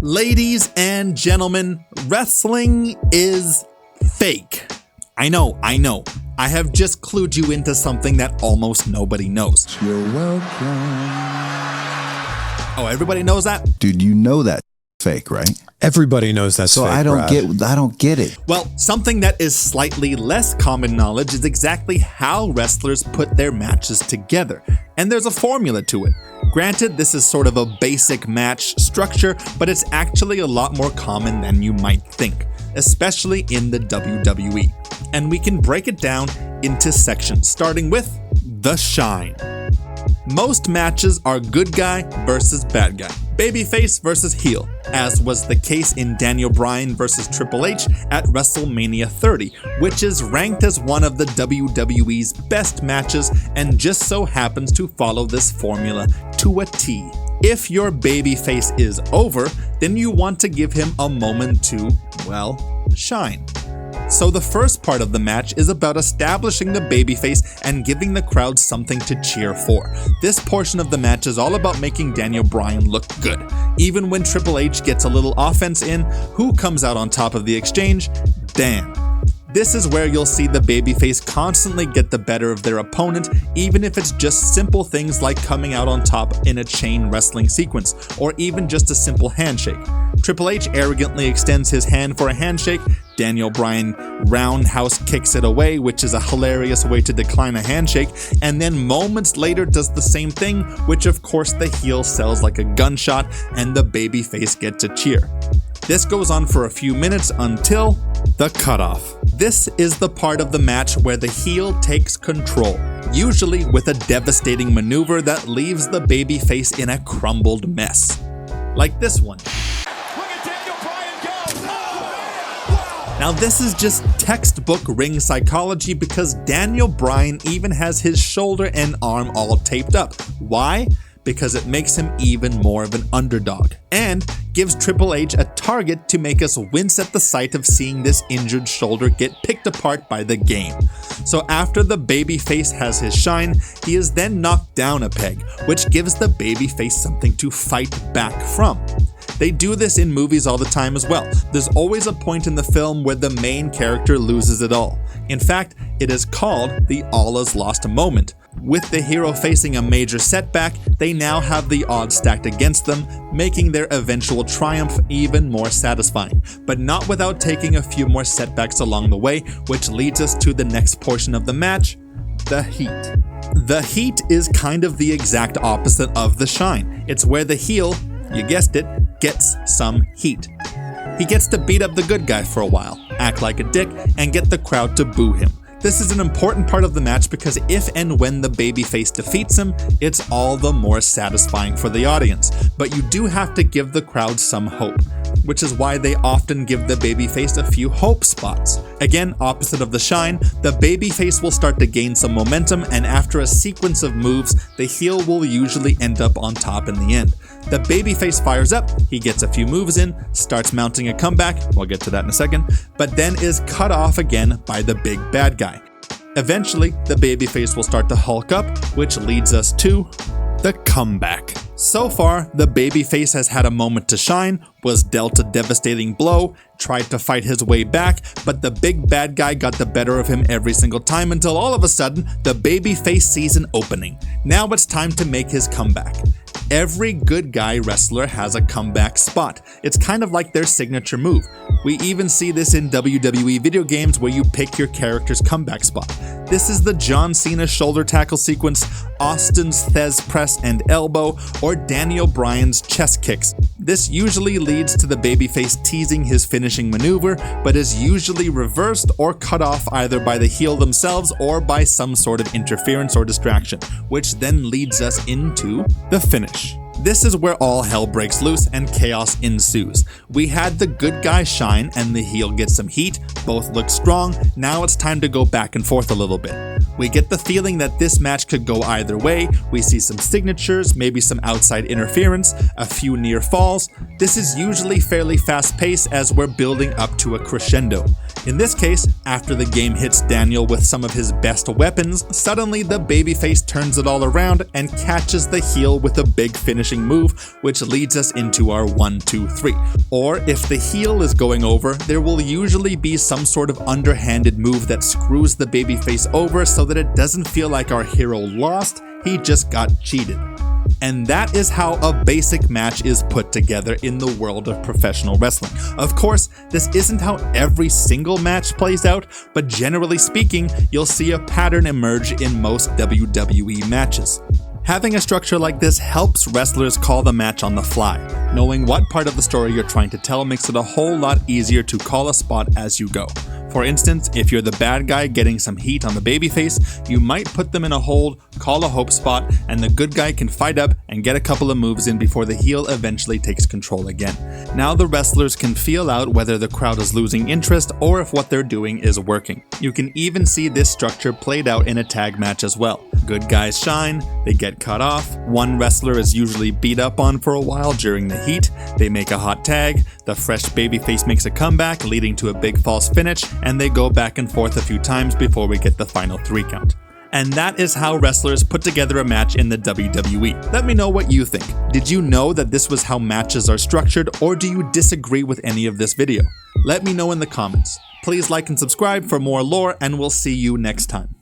Ladies and gentlemen, wrestling is fake. I know. I have just clued you into something that almost nobody knows. You're welcome. Oh, everybody knows that? Dude, you know that's fake, right? Everybody knows that's so fake, I don't get it. Well, something that is slightly less common knowledge is exactly how wrestlers put their matches together. And there's a formula to it. Granted, this is sort of a basic match structure, but it's actually a lot more common than you might think, especially in the WWE. And we can break it down into sections, starting with the shine. Most matches are good guy versus bad guy, babyface versus heel, as was the case in Daniel Bryan versus Triple H at WrestleMania 30, which is ranked as one of the WWE's best matches and just so happens to follow this formula to a T. If your babyface is over, then you want to give him a moment to, well, shine. So the first part of the match is about establishing the babyface and giving the crowd something to cheer for. This portion of the match is all about making Daniel Bryan look good. Even when Triple H gets a little offense in, who comes out on top of the exchange? Dan. This is where you'll see the babyface constantly get the better of their opponent, even if it's just simple things like coming out on top in a chain wrestling sequence, or even just a simple handshake. Triple H arrogantly extends his hand for a handshake, Daniel Bryan roundhouse kicks it away, which is a hilarious way to decline a handshake, and then moments later does the same thing, which of course the heel sells like a gunshot, and the babyface gets a cheer. This goes on for a few minutes until the cutoff. This is the part of the match where the heel takes control, usually with a devastating maneuver that leaves the babyface in a crumbled mess. Like this one. Look at Daniel Bryan go! Oh, now this is just textbook ring psychology because Daniel Bryan even has his shoulder and arm all taped up. Why? Because it makes him even more of an underdog, and gives Triple H a target to make us wince at the sight of seeing this injured shoulder get picked apart by the game. So after the babyface has his shine, he is then knocked down a peg, which gives the babyface something to fight back from. They do this in movies all the time as well. There's always a point in the film where the main character loses it all. In fact, it is called the all is lost moment. With the hero facing a major setback, they now have the odds stacked against them, making their eventual triumph even more satisfying, but not without taking a few more setbacks along the way, which leads us to the next portion of the match, the heat. The heat is kind of the exact opposite of the shine. It's where the heel, you guessed it, gets some heat. He gets to beat up the good guy for a while, act like a dick, and get the crowd to boo him. This is an important part of the match because if and when the babyface defeats him, it's all the more satisfying for the audience. But you do have to give the crowd some hope, which is why they often give the babyface a few hope spots. Again, opposite of the shine, the babyface will start to gain some momentum, and after a sequence of moves, the heel will usually end up on top in the end. The babyface fires up, he gets a few moves in, starts mounting a comeback, we'll get to that in a second, but then is cut off again by the big bad guy. Eventually, the babyface will start to hulk up, which leads us to the comeback. So far, the babyface has had a moment to shine, was dealt a devastating blow, tried to fight his way back, but the big bad guy got the better of him every single time until all of a sudden, the babyface sees an opening. Now it's time to make his comeback. Every good guy wrestler has a comeback spot. It's kind of like their signature move. We even see this in WWE video games where you pick your character's comeback spot. This is the John Cena shoulder tackle sequence, Austin's Thez press and elbow, or Daniel Bryan's chest kicks. This usually leads to the babyface teasing his finishing maneuver, but is usually reversed or cut off either by the heel themselves or by some sort of interference or distraction, which then leads us into the finish. This is where all hell breaks loose and chaos ensues. We had the good guy shine and the heel get some heat, both look strong, now it's time to go back and forth a little bit. We get the feeling that this match could go either way. We see some signatures, maybe some outside interference, a few near falls. This is usually fairly fast paced as we're building up to a crescendo. In this case, after the game hits Daniel with some of his best weapons, suddenly the babyface turns it all around and catches the heel with a big finish finishing move, which leads us into our 1, 2, 3. Or if the heel is going over, there will usually be some sort of underhanded move that screws the babyface over so that it doesn't feel like our hero lost, he just got cheated. And that is how a basic match is put together in the world of professional wrestling. Of course, this isn't how every single match plays out, but generally speaking, you'll see a pattern emerge in most WWE matches. Having a structure like this helps wrestlers call the match on the fly. Knowing what part of the story you're trying to tell makes it a whole lot easier to call a spot as you go. For instance, if you're the bad guy getting some heat on the babyface, you might put them in a hold, call a hope spot, and the good guy can fight up and get a couple of moves in before the heel eventually takes control again. Now the wrestlers can feel out whether the crowd is losing interest or if what they're doing is working. You can even see this structure played out in a tag match as well. Good guys shine, they get cut off, one wrestler is usually beat up on for a while during the heat, they make a hot tag, the fresh babyface makes a comeback leading to a big false finish, and they go back and forth a few times before we get the final 3 count. And that is how wrestlers put together a match in the WWE. Let me know what you think. Did you know that this was how matches are structured, or do you disagree with any of this video? Let me know in the comments. Please like and subscribe for more lore, and we'll see you next time.